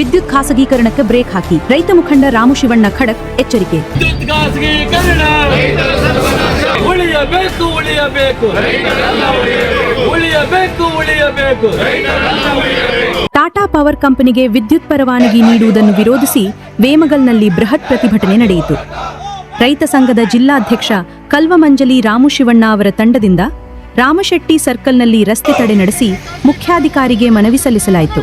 ವಿದ್ಯುತ್ ಖಾಸಗೀಕರಣಕ್ಕೆ ಬ್ರೇಕ್ ಹಾಕಿ ರೈತ ಮುಖಂಡ ರಾಮು ಶಿವಣ್ಣ ಖಡಕ್ ಎಚ್ಚರಿಕೆ. ವಿದ್ಯುತ್ ಖಾಸಗೀಕರಣ ಉಳಿಯಬೇಕು ಉಳಿಯಬೇಕು ಉಳಿಯಬೇಕು ಉಳಿಯಬೇಕು. ಟಾಟಾ ಪವರ್ ಕಂಪನಿಗೆ ವಿದ್ಯುತ್ ಪರವಾನಗಿ ನೀಡುವುದನ್ನು ವಿರೋಧಿಸಿ ವೇಮಗಲ್ನಲ್ಲಿ ಬೃಹತ್ ಪ್ರತಿಭಟನೆ ನಡೆಯಿತು. ರೈತ ಸಂಘದ ಜಿಲ್ಲಾಧ್ಯಕ್ಷ ಕಲ್ವಮಂಜಲಿ ರಾಮು ಶಿವಣ್ಣ ಅವರ ತಂಡದಿಂದ ರಾಮಶೆಟ್ಟಿ ಸರ್ಕಲ್ನಲ್ಲಿ ರಸ್ತೆ ತಡೆ ನಡೆಸಿ ಮುಖ್ಯಾಧಿಕಾರಿಗೆ ಮನವಿ ಸಲ್ಲಿಸಲಾಯಿತು.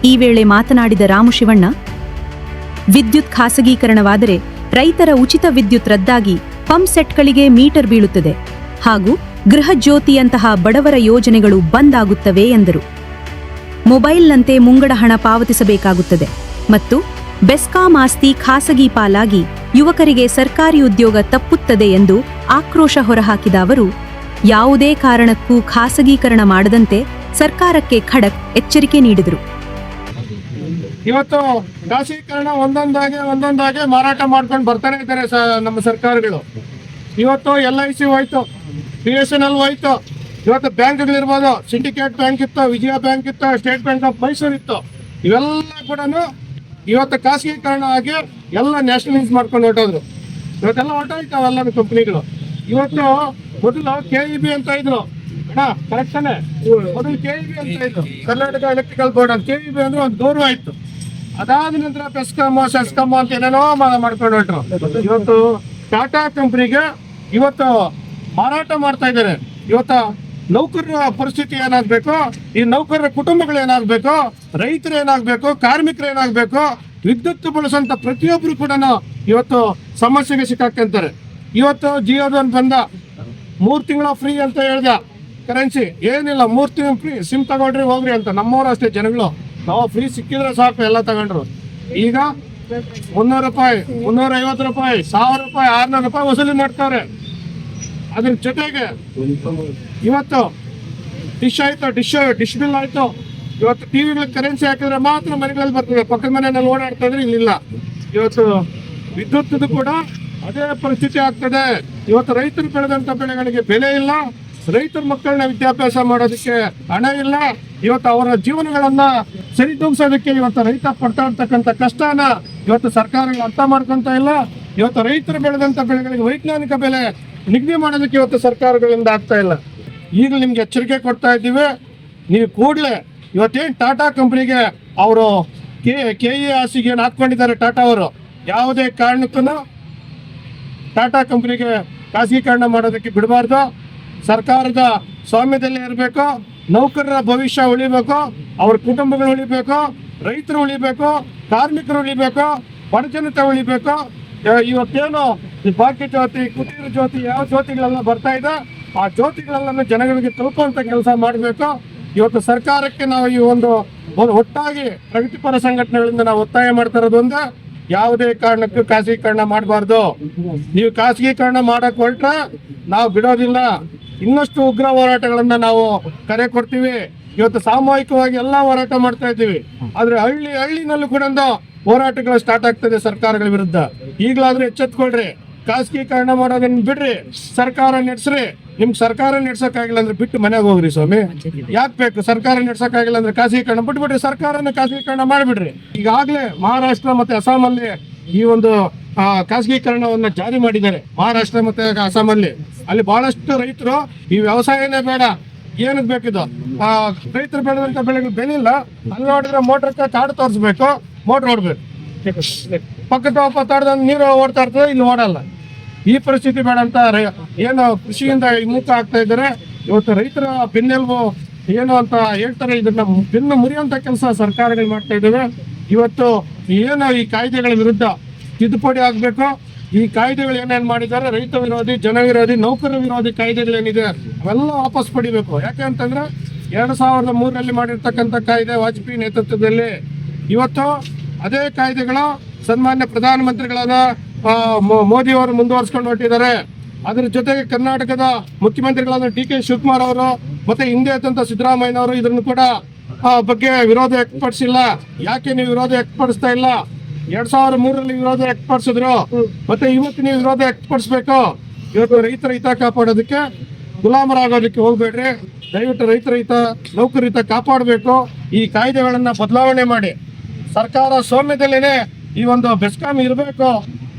ಈ ವೇಳೆ ಮಾತನಾಡಿದ ರಾಮು ಶಿವಣ್ಣ, ವಿದ್ಯುತ್ ಖಾಸಗೀಕರಣವಾದರೆ ರೈತರ ಉಚಿತ ವಿದ್ಯುತ್ ರದ್ದಾಗಿ ಪಂಪ್ ಸೆಟ್ಗಳಿಗೆ ಮೀಟರ್ ಬೀಳುತ್ತದೆ ಹಾಗೂ ಗೃಹ ಜ್ಯೋತಿಯಂತಹ ಬಡವರ ಯೋಜನೆಗಳು ಬಂದ್ ಆಗುತ್ತವೆ ಎಂದರು. ಮೊಬೈಲ್ನಂತೆ ಮುಂಗಡ ಹಣ ಪಾವತಿಸಬೇಕಾಗುತ್ತದೆ ಮತ್ತು ಬೆಸ್ಕಾಂ ಆಸ್ತಿ ಖಾಸಗಿ ಪಾಲಾಗಿ ಯುವಕರಿಗೆ ಸರ್ಕಾರಿ ಉದ್ಯೋಗ ತಪ್ಪುತ್ತದೆ ಎಂದು ಆಕ್ರೋಶ ಹೊರಹಾಕಿದ ಅವರು, ಯಾವುದೇ ಕಾರಣಕ್ಕೂ ಖಾಸಗೀಕರಣ ಮಾಡದಂತೆ ಸರ್ಕಾರಕ್ಕೆ ಖಡಕ್ ಎಚ್ಚರಿಕೆ ನೀಡಿದರು. ಇವತ್ತು ಖಾಸಗೀಕರಣ ಒಂದೊಂದಾಗೆ ಮಾರಾಟ ಮಾಡ್ಕೊಂಡು ಬರ್ತಾನೆ ಇದ್ದಾರೆ ನಮ್ಮ ಸರ್ಕಾರಗಳು. ಇವತ್ತು LIC ಹೋಯ್ತು, BSNL ಹೋಯ್ತು, ಇವತ್ತು ಬ್ಯಾಂಕ್ಗಳಿರ್ಬೋದು, ಸಿಂಡಿಕೇಟ್ ಬ್ಯಾಂಕ್ ಇತ್ತು, ವಿಜಯ ಬ್ಯಾಂಕ್ ಇತ್ತು, ಸ್ಟೇಟ್ ಬ್ಯಾಂಕ್ ಆಫ್ ಮೈಸೂರು ಇತ್ತು. ಇವೆಲ್ಲ ಕೂಡ ಇವತ್ತು ಖಾಸಗೀಕರಣ ಆಗಿ ಎಲ್ಲ ನ್ಯಾಷನಲೈಸ್ ಮಾಡ್ಕೊಂಡು ಹೊರಟೋದ್ರು. ಇವತ್ತೆಲ್ಲ ಹೊರಟೋಯ್ತಾವ ಎಲ್ಲ ಕಂಪ್ನಿಗಳು. ಇವತ್ತು ಮೊದಲು KEB ಅಂತ ಇದ್ರು, ಕರೆಕ್ಟ್ ತಾನೆ? ಮೊದಲು KEB ಅಂತ ಇದ್ರು, ಕರ್ನಾಟಕ ಎಲೆಕ್ಟ್ರಿಕಲ್ ಬೋರ್ಡ್ ಅಂತ. KEB ಅಂದ್ರೆ ಒಂದು ಗೌರವ ಇತ್ತು. ಅದಾದ ನಂತರ ಸೆಸ್ಕಾಮ್ ಅಂತ ಏನೇನೋ ಮಾಡ್ಕೊಂಡು ಹೊರಟ್ರು. ಇವತ್ತು ಟಾಟಾ ಕಂಪ್ನಿಗೆ ಇವತ್ತು ಮಾರಾಟ ಮಾಡ್ತಾ ಇದ್ದಾರೆ. ಇವತ್ತು ನೌಕರರ ಪರಿಸ್ಥಿತಿ ಏನಾಗಬೇಕು, ಈ ನೌಕರರ ಕುಟುಂಬಗಳು ಏನಾಗಬೇಕು, ರೈತರು ಏನಾಗಬೇಕು, ಕಾರ್ಮಿಕರು ಏನಾಗಬೇಕು, ವಿದ್ಯುತ್ ಬಳಸುವಂತ ಪ್ರತಿಯೊಬ್ಬರು ಕೂಡ ಇವತ್ತು ಸಮಸ್ಯೆಗೆ ಸಿಕ್ಕಾಕ್ತಾರೆ. ಇವತ್ತು ಜಿಯೋದೊಂದು ಬಂದ 3 ತಿಂಗಳ ಫ್ರೀ ಅಂತ ಹೇಳ್ದ, ಕರೆನ್ಸಿ ಏನಿಲ್ಲ, 3 ತಿಂಗಳು ಫ್ರೀ, ಸಿಮ್ ತಗೊಳ್ರಿ ಹೋಗ್ರಿ ಅಂತ. ನಮ್ಮವರು ಅಷ್ಟೇ ಜನಗಳು, ನಾವು ಫ್ರೀ ಸಿಕ್ಕಿದ್ರೆ ಸಾಕು ಎಲ್ಲ ತಗೊಂಡ್ರು. ಈಗ 300 ರೂಪಾಯಿ, 350 ರೂಪಾಯಿ, 1000 ರೂಪಾಯಿ, 600 ರೂಪಾಯಿ ವಸೂಲಿ ಮಾಡ್ತಾರೆ. ಅದ್ರ ಜೊತೆಗೆ ಇವತ್ತು ಡಿಶ್ ಬಿಲ್ ಆಯ್ತು. ಇವತ್ತು ಟಿವಿಗಳಿಗೆ ಕರೆನ್ಸಿ ಹಾಕಿದ್ರೆ ಮಾತ್ರ ಮನೆಗಳಲ್ಲಿ ಬರ್ತದೆ, ಪಕ್ಕದ ಮನೆಯಲ್ಲಿ ಓಡಾಡ್ತಾ ಇದ್ರೆ ಇಲ್ಲಿಲ್ಲ. ಇವತ್ತು ವಿದ್ಯುತ್ ಕೂಡ ಅದೇ ಪರಿಸ್ಥಿತಿ ಆಗ್ತದೆ. ಇವತ್ತು ರೈತರು ಬೆಳೆದಂತ ಬೆಳೆಗಳಿಗೆ ಬೆಲೆ ಇಲ್ಲ, ರೈತರ ಮಕ್ಕಳನ್ನ ವಿದ್ಯಾಭ್ಯಾಸ ಮಾಡೋದಕ್ಕೆ ಹಣ ಇಲ್ಲ. ಇವತ್ತು ಅವರ ಜೀವನಗಳನ್ನ ಸರಿದೂಗಿಸೋದಕ್ಕೆ ಇವತ್ತು ರೈತ ಪಡ್ತಾ ಇರ್ತಕ್ಕಂಥ ಕಷ್ಟನ ಇವತ್ತು ಸರ್ಕಾರಗಳು ಅರ್ಥ ಮಾಡ್ಕೊಂತ ಇಲ್ಲ. ಇವತ್ತು ರೈತರು ಬೆಳೆದಂತ ಬೆಳೆಗಳಿಗೆ ವೈಜ್ಞಾನಿಕ ಬೆಲೆ ನಿಗದಿ ಮಾಡೋದಕ್ಕೆ ಇವತ್ತು ಸರ್ಕಾರಗಳಿಂದ ಆಗ್ತಾ ಇಲ್ಲ. ಈಗ ನಿಮ್ಗೆ ಎಚ್ಚರಿಕೆ ಕೊಡ್ತಾ ಇದ್ದೀವಿ, ನೀವು ಕೂಡಲೇ ಇವತ್ತೇನು ಟಾಟಾ ಕಂಪ್ನಿಗೆ ಅವರು KERC ಏನು ಹಾಕೊಂಡಿದ್ದಾರೆ ಟಾಟಾ ಅವರು, ಯಾವುದೇ ಕಾರಣಕ್ಕೂ ಟಾಟಾ ಕಂಪ್ನಿಗೆ ಖಾಸಗೀಕರಣ ಮಾಡೋದಕ್ಕೆ ಬಿಡಬಾರ್ದು. ಸರ್ಕಾರದ ಸ್ವಾಮ್ಯದಲ್ಲೇ ಇರಬೇಕು. ನೌಕರರ ಭವಿಷ್ಯ ಉಳಿಬೇಕು, ಅವ್ರ ಕುಟುಂಬಗಳು ಉಳಿಬೇಕು, ರೈತರು ಉಳಿಬೇಕು, ಕಾರ್ಮಿಕರು ಉಳಿಬೇಕು, ಬಡಜನತೆ ಉಳಿಬೇಕು. ಇವತ್ತೇನು ಭಾಗ್ಯ ಜ್ಯೋತಿ, ಕುಟೀರ ಜ್ಯೋತಿ, ಯಾವ ಜ್ಯೋತಿಗಳೆಲ್ಲ ಬರ್ತಾ ಇದೆ, ಆ ಜ್ಯೋತಿಗಳೆಲ್ಲ ಜನಗಳಿಗೆ ತಲುಪುವಂತ ಕೆಲಸ ಮಾಡಬೇಕು. ಇವತ್ತು ಸರ್ಕಾರಕ್ಕೆ ನಾವು ಈ ಒಂದು ಒಟ್ಟಾಗಿ ಪ್ರಗತಿಪರ ಸಂಘಟನೆಗಳಿಂದ ನಾವು ಒತ್ತಾಯ ಮಾಡ್ತಾ ಇರೋದು ಒಂದು, ಯಾವುದೇ ಕಾರಣಕ್ಕೂ ಖಾಸಗೀಕರಣ ಮಾಡಬಾರ್ದು. ನೀವು ಖಾಸಗೀಕರಣ ಮಾಡಕ್ ಹೊರಟ್ರೆ ನಾವು ಬಿಡೋದಿಲ್ಲ. ಇನ್ನಷ್ಟು ಉಗ್ರ ಹೋರಾಟಗಳನ್ನ ನಾವು ಕರೆ ಕೊಡ್ತೀವಿ. ಇವತ್ತು ಸಾಮೂಹಿಕವಾಗಿ ಎಲ್ಲ ಹೋರಾಟ ಮಾಡ್ತಾ ಇದ್ದೀವಿ, ಆದ್ರೆ ಹಳ್ಳಿನಲ್ಲೂ ಕೂಡ ಹೋರಾಟಗಳು ಸ್ಟಾರ್ಟ್ ಆಗ್ತದೆ ಸರ್ಕಾರಗಳ ವಿರುದ್ಧ. ಈಗಲಾದ್ರೂ ಎಚ್ಚೆತ್ಕೊಳ್ರಿ, ಖಾಸಗೀಕರಣ ಮಾಡೋದನ್ನ ಬಿಡ್ರಿ, ಸರ್ಕಾರ ನಡೆಸ್ರಿ. ನಿಮ್ಗೆ ಸರ್ಕಾರ ನಡೆಸೋಕ್ಕಾಗಿಲ್ಲ ಅಂದ್ರೆ ಬಿಟ್ಟು ಮನೆಗೆ ಹೋಗ್ರಿ ಸ್ವಾಮಿ. ಯಾಕೆ ಬೇಕು? ಸರ್ಕಾರ ನಡೆಸೋಕ್ಕಾಗಿಲ್ಲ ಅಂದ್ರೆ ಖಾಸಗೀಕರಣ ಬಿಟ್ಬಿಡ್ರಿ, ಸರ್ಕಾರನ ಖಾಸಗೀಕರಣ ಮಾಡಿಬಿಡ್ರಿ. ಈಗಾಗಲೇ ಮಹಾರಾಷ್ಟ್ರ ಮತ್ತೆ ಅಸ್ಸಾಮಲ್ಲಿ ಈ ಒಂದು ಖಾಸಗೀಕರಣವನ್ನ ಜಾರಿ ಮಾಡಿದ್ದಾರೆ. ಮಹಾರಾಷ್ಟ್ರ ಮತ್ತೆ ಅಸ್ಸಾಮಲ್ಲಿ ಅಲ್ಲಿ ಬಹಳಷ್ಟು ರೈತರು ಈ ವ್ಯವಸಾಯನೇ ಬೇಡ, ಏನಕ್ಕೆ ಬೇಕಿದು, ರೈತರು ಬೆಳೆದಂತ ಬೆಳೆಗಳು ಬೆಲೆ ಇಲ್ಲ. ಅಲ್ಲಿ ನೋಡಿದ್ರೆ ಮೋಟರ್ಗೆ ಕಾರ್ಡ್ ತೋರಿಸ್ಬೇಕು, ಮೋಟರ್ ಓಡ್ಬೇಕು, ಪಕ್ಕದ ತಾಡ್ದ ನೀರು ಓಡ್ತಾ ಇರ್ತದೆ, ಇಲ್ಲಿ ಓಡಲ್ಲ. ಈ ಪರಿಸ್ಥಿತಿ ಬೇಡ ಅಂತ ಏನು ಕೃಷಿಯಿಂದ ವಿಮುಖ ಆಗ್ತಾ ಇದ್ದಾರೆ. ಇವತ್ತು ರೈತರ ಬೆನ್ನೆಲುಬು ಏನು ಅಂತ ಹೇಳ್ತಾರೆ, ಇದನ್ನ ಬೆನ್ನು ಮುರಿಯುವಂತ ಕೆಲಸ ಸರ್ಕಾರಗಳು ಮಾಡ್ತಾ ಇದ್ದಾವೆ. ಇವತ್ತು ಏನು ಈ ಕಾಯ್ದೆಗಳ ವಿರುದ್ಧ ತಿದ್ದುಪಡಿ ಆಗ್ಬೇಕು. ಈ ಕಾಯ್ದೆಗಳು ಏನೇನು ಮಾಡಿದ್ದಾರೆ, ರೈತ ವಿರೋಧಿ, ಜನ ವಿರೋಧಿ, ನೌಕರ ವಿರೋಧಿ ಕಾಯ್ದೆಗಳೇನಿದೆ ಅವೆಲ್ಲ ವಾಪಸ್ ಪಡಿಬೇಕು. ಯಾಕೆ ಅಂತಂದ್ರೆ 2003ರಲ್ಲಿ ಮಾಡಿರ್ತಕ್ಕಂಥ ಕಾಯ್ದೆ ವಾಜಪೇಯಿ ನೇತೃತ್ವದಲ್ಲಿ, ಇವತ್ತು ಅದೇ ಕಾಯ್ದೆಗಳು ಸನ್ಮಾನ್ಯ ಪ್ರಧಾನಮಂತ್ರಿಗಳಾದ ಮೋದಿ ಅವರು ಮುಂದುವರಿಸ್ಕೊಂಡು ಹೊರಟಿದ್ದಾರೆ. ಅದ್ರ ಜೊತೆಗೆ ಕರ್ನಾಟಕದ ಮುಖ್ಯಮಂತ್ರಿಗಳಾದ ಡಿ.ಕೆ. ಶಿವಕುಮಾರ್ ಅವರು ಮತ್ತೆ ಹಿಂದೆ ಇದ್ದಂತ ಸಿದ್ದರಾಮಯ್ಯ ಅವರು ಇದನ್ನು ಕೂಡ ಬಗ್ಗೆ ವಿರೋಧ ವ್ಯಕ್ತಪಡಿಸಿಲ್ಲ. ಯಾಕೆ ನೀವು ವಿರೋಧ ವ್ಯಕ್ತಪಡಿಸ್ತಾ ಇಲ್ಲ? 2003ರಲ್ಲಿ ವಿರೋಧ ವ್ಯಕ್ತಪಡಿಸಿದ್ರು, ಮತ್ತೆ ಇವತ್ತು ನೀವು ವಿರೋಧ ವ್ಯಕ್ತಪಡಿಸ್ಬೇಕು. ಇವತ್ತು ರೈತರ ಹಿತ ಕಾಪಾಡೋದಕ್ಕೆ ಗುಲಾಮರಾಗೋದಕ್ಕೆ ಹೋಗ್ಬೇಡ್ರಿ. ದಯವಿಟ್ಟು ರೈತರ ಹಿತ, ನೌಕರ ಹಿತ ಕಾಪಾಡಬೇಕು. ಈ ಕಾಯ್ದೆಗಳನ್ನ ಬದಲಾವಣೆ ಮಾಡಿ ಸರ್ಕಾರ ಸೌಮ್ಯದಲ್ಲೇನೆ ಈ ಒಂದು ಬೆಸ್ಕಾಂ ಇರಬೇಕು,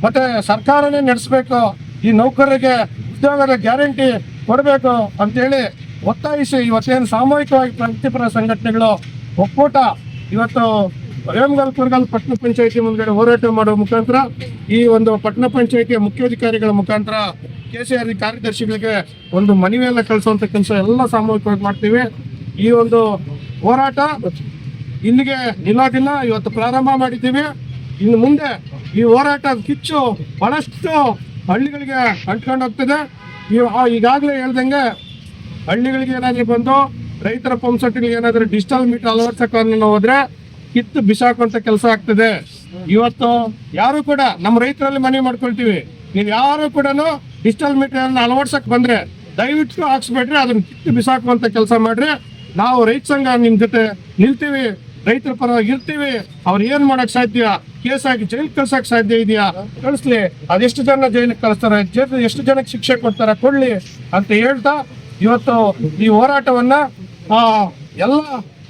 ಮತ್ತೆ ಸರ್ಕಾರನೇ ನಡೆಸಬೇಕು. ಈ ನೌಕರರಿಗೆ ಉದ್ಯೋಗದ ಗ್ಯಾರಂಟಿ ಕೊಡಬೇಕು ಅಂತೇಳಿ ಒತ್ತಾಯಿಸಿ ಇವತ್ತೇನು ಸಾಮೂಹಿಕವಾಗಿ ಪ್ರಗತಿಪರ ಸಂಘಟನೆಗಳು ಒಕ್ಕೂಟ ಇವತ್ತು ವೇಮಗಲ್ ಕುರ್ಗಲ್ ಪಟ್ಟಣ ಪಂಚಾಯಿತಿ ಮುಂದ್ಗಡೆ ಹೋರಾಟ ಮಾಡುವ ಮುಖಾಂತರ ಈ ಒಂದು ಪಟ್ಟಣ ಪಂಚಾಯಿತಿಯ ಮುಖ್ಯಾಧಿಕಾರಿಗಳ ಮುಖಾಂತರ KCRE ಕಾರ್ಯದರ್ಶಿಗಳಿಗೆ ಒಂದು ಮನವಿಯನ್ನ ಕಳಿಸುವಂತ ಕೆಲಸ ಎಲ್ಲ ಸಾಮೂಹಿಕವಾಗಿ ಮಾಡ್ತೀವಿ. ಈ ಒಂದು ಹೋರಾಟ ಇಲ್ಲಿಗೆ ನಿಲ್ಲೋದಿಲ್ಲ. ಇವತ್ತು ಪ್ರಾರಂಭ ಮಾಡಿದ್ದೀವಿ. ಇನ್ನು ಮುಂದೆ ಈ ಹೋರಾಟ ಕಿಚ್ಚು ಬಹಳಷ್ಟು ಹಳ್ಳಿಗಳಿಗೆ ಅಂಟ್ಕೊಂಡು ಹೋಗ್ತದೆ. ಈಗಾಗಲೇ ಹೇಳ್ದಂಗೆ ಹಳ್ಳಿಗಳಿಗೆ ಏನಾದರೂ ಬಂದು ರೈತರ ಪಂಪ್ ಸೆಟ್ಗಳಿಗೆ ಏನಾದರೂ ಡಿಜಿಟಲ್ ಮೀಟರ್ ಅಳವಡಿಸೋಕೆ ಹೋದ್ರೆ ಕಿತ್ತು ಬಿಸಾಕುವಂತ ಕೆಲಸ ಆಗ್ತದೆ. ಇವತ್ತು ಯಾರು ಕೂಡ ನಮ್ಮ ರೈತರಲ್ಲಿ ಮನವಿ ಮಾಡ್ಕೊಳ್ತೀವಿ, ನೀವು ಯಾರು ಕೂಡ ಡಿಜಿಟಲ್ ಮೀಟರ್ ಅಳವಡಿಸಕ್ ಬಂದ್ರೆ ದಯವಿಟ್ಟು ಹಾಕ್ಸ್ಬೇಡ್ರಿ, ಅದನ್ನ ಕಿತ್ತು ಬಿಸಾಕುವಂತ ಕೆಲಸ ಮಾಡ್ರಿ. ನಾವು ರೈತ ಸಂಘ ನಿಮ್ ಜೊತೆ ನಿಲ್ತೀವಿ, ರೈತರ ಪರವಾಗಿ ಇರ್ತೀವಿ. ಅವ್ರು ಏನ್ ಮಾಡಕ್ ಸಾಧ್ಯ, ಕೇಸ್ ಹಾಕಿ ಜೈಲ್ ಕಳ್ಸಕ್ ಸಾಧ್ಯ ಇದೆಯಾ ಕಳಿಸ್ಲಿ, ಅದೆಷ್ಟು ಜನ ಜೈಲಿಗೆ ಕಳಿಸ್ತಾರೆ, ಎಷ್ಟು ಜನಕ್ಕೆ ಶಿಕ್ಷೆ ಕೊಡ್ತಾರ ಕೊಡ್ಲಿ ಅಂತ ಹೇಳ್ತಾ ಇವತ್ತು ಈ ಹೋರಾಟವನ್ನ ಎಲ್ಲ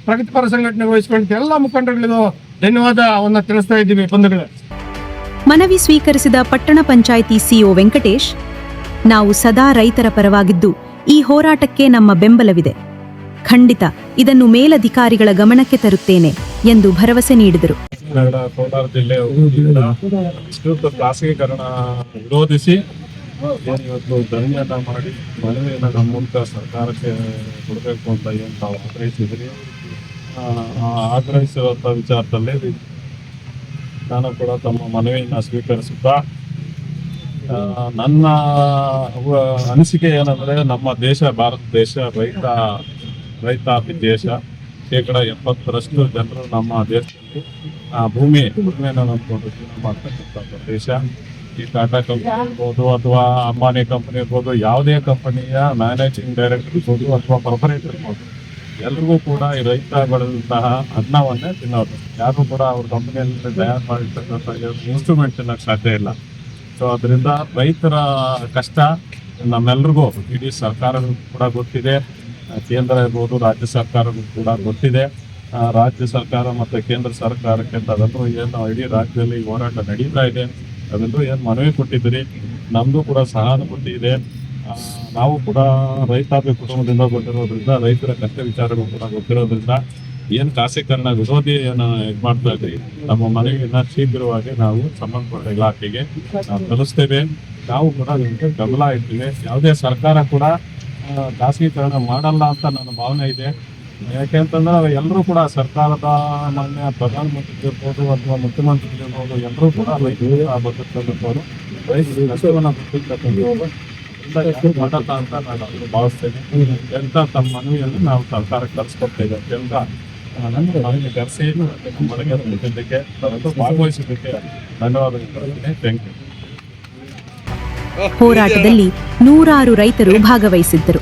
ಪ್ರಗತಿಪರ ಸಂಘಟನೆ ವಹಿಸ್ಕೊಂಡು ಎಲ್ಲ ಮುಖಂಡರಿಗೂ ಧನ್ಯವಾದವನ್ನ ತಿಳಿಸ್ತಾ ಇದ್ದೀವಿ. ಬಂಧುಗಳೇ, ಮನವಿ ಸ್ವೀಕರಿಸಿದ ಪಟ್ಟಣ ಪಂಚಾಯಿತಿ ಸಿಒ ವೆಂಕಟೇಶ್, ನಾವು ಸದಾ ರೈತರ ಪರವಾಗಿದ್ದು ಈ ಹೋರಾಟಕ್ಕೆ ನಮ್ಮ ಬೆಂಬಲವಿದೆ. ಖಂಡಿತ ಇದನ್ನು ಮೇಲಧಿಕಾರಿಗಳ ಗಮನಕ್ಕೆ ತರುತ್ತೇನೆ ಎಂದು ಭರವಸೆ ನೀಡಿದರು. ಕೋಲಾರ ಜಿಲ್ಲೆ ವಿದ್ಯುತ್ ಖಾಸಗೀಕರಣ ವಿರೋಧಿಸಿ ಇವತ್ತು ಧರಣಿಯನ್ನ ಮಾಡಿ ಮನವಿಯನ್ನು ನಮ್ಮ ಮೂಲಕ ಸರ್ಕಾರಕ್ಕೆ ಕೊಡಬೇಕು ಅಂತ ಏನು ತಾವು ಆಗ್ರಹಿಸಿದ್ರಿ. ಆಗ್ರಹಿಸಿರುವಂಥ ವಿಚಾರದಲ್ಲಿ ನಾನು ಕೂಡ ತಮ್ಮ ಮನವಿಯನ್ನು ಸ್ವೀಕರಿಸುತ್ತಾ ನನ್ನ ಅನಿಸಿಕೆ ಏನಂದ್ರೆ, ನಮ್ಮ ದೇಶ ಭಾರತ ದೇಶ ರೈತಾಪಿ ದೇಶ. 70% ಜನರು ನಮ್ಮ ದೇಶದಲ್ಲಿ ಭೂಮಿಯನ್ನು ನಂಬಿಕೊಂಡು ಜೀವನ ಮಾಡ್ತಕ್ಕಂಥ ದೇಶ. ಈ ಟಾಟಾ ಕಂಪನಿ ಇರ್ಬೋದು ಅಥವಾ ಅಂಬಾನಿ ಕಂಪನಿ ಇರ್ಬೋದು, ಯಾವುದೇ ಕಂಪನಿಯ ಮ್ಯಾನೇಜಿಂಗ್ ಡೈರೆಕ್ಟರ್ ಇರ್ಬೋದು ಅಥವಾ ಕಾರ್ಪೊರೇಟರ್ ಇರ್ಬೋದು, ಎಲ್ರಿಗೂ ಕೂಡ ಈ ರೈತ ಬೆಳೆದಂತಹ ಅನ್ನವನ್ನೇ ತಿನ್ನೋದು. ಯಾರು ಕೂಡ ಅವ್ರ ಕಂಪನಿಯಲ್ಲಿ ತಯಾರು ಮಾಡಿರ್ತಕ್ಕಂಥ ಇನ್ಸ್ಟ್ರೂಮೆಂಟ್ ತಿನ್ನೋಕ್ಕೆ ಸಾಧ್ಯ ಇಲ್ಲ. ಸೊ ಅದರಿಂದ ರೈತರ ಕಷ್ಟ ನಮ್ಮೆಲ್ರಿಗೂ, ಇಡೀ ಸರ್ಕಾರಕ್ಕೂ ಕೂಡ ಗೊತ್ತಿದೆ. ಕೇಂದ್ರ ಇರ್ಬೋದು, ರಾಜ್ಯ ಸರ್ಕಾರಕ್ಕೂ ಕೂಡ ಗೊತ್ತಿದೆ. ರಾಜ್ಯ ಸರ್ಕಾರ ಮತ್ತು ಕೇಂದ್ರ ಸರ್ಕಾರಕ್ಕೆ ತಾವೆಲ್ಲರೂ ಏನು ಇಡೀ ರಾಜ್ಯದಲ್ಲಿ ಹೋರಾಟ ನಡೀತಾ ಇದೆ, ಅವೆಲ್ಲರೂ ಏನು ಮನವಿ ಕೊಟ್ಟಿದ್ದೀರಿ, ನಮ್ಮದು ಕೂಡ ಸಹಾನುಭೂತಿ ಇದೆ. ನಾವು ಕೂಡ ರೈತಾಪಿ ಕುಟುಂಬದಿಂದ ಗೊತ್ತಿರೋದ್ರಿಂದ, ರೈತರ ಕಷ್ಟ ವಿಚಾರಗಳು ಕೂಡ ಗೊತ್ತಿರೋದ್ರಿಂದ ಏನು ಖಾಸಗೀಕರಣ ವಿರೋಧಿ ಏನು ಇದು ಮಾಡ್ತಾ ಇದ್ರಿ, ನಮ್ಮ ಮನವಿಯನ್ನು ಶೀಘ್ರವಾಗಿ ನಾವು ಸಂಬಂಧಪಟ್ಟ ಇಲಾಖೆಗೆ ನಾವು ತಲುಪಿಸ್ತೇವೆ. ನಾವು ಕೂಡ ನಿಮಗೆ ಗಮನ ಇರ್ತೀವಿ. ಯಾವುದೇ ಸರ್ಕಾರ ಕೂಡ ಖಾಸಗೀಕರಣ ಮಾಡಲ್ಲ ಅಂತ ನನ್ನ ಭಾವನೆ ಇದೆ. ಯಾಕೆಂತಂದ್ರೆ ಎಲ್ಲರೂ ಕೂಡ ಸರ್ಕಾರದ ಮಾನ್ಯ ಪ್ರಧಾನಮಂತ್ರಿಗಳಿರ್ಬೋದು ಅಥವಾ ಮುಖ್ಯಮಂತ್ರಿಗಳಿರ್ಬೋದು, ಎಲ್ಲರೂ ಕೂಡ ರೈತರು ಬದುಕಬೇಕು, ರೈತರು ಕಷ್ಟವನ್ನು ಗುರುತಿರ್ತಕ್ಕಂಥದ್ದು ಮಾಡಲ್ಲ ಅಂತ ನಾನು ಭಾವಿಸ್ತೇನೆ. ಎಂತ ತಮ್ಮ ಮನವಿಯನ್ನು ನಾವು ಸರ್ಕಾರಕ್ಕೆ ತರಿಸ್ಕೊಡ್ತೇವೆ ಅಂತ ನನ್ನ ಮನವಿ ಕರೆಸಿ ಮನೆಗೆ ಮುಟ್ಟಿದ್ದಕ್ಕೆ ಭಾಗವಹಿಸಿದ್ದಕ್ಕೆ ಧನ್ಯವಾದಗಳು. Thank you. ಹೋರಾಟದಲ್ಲಿ 100 ರೈತರು ಭಾಗವಹಿಸಿದ್ದರು.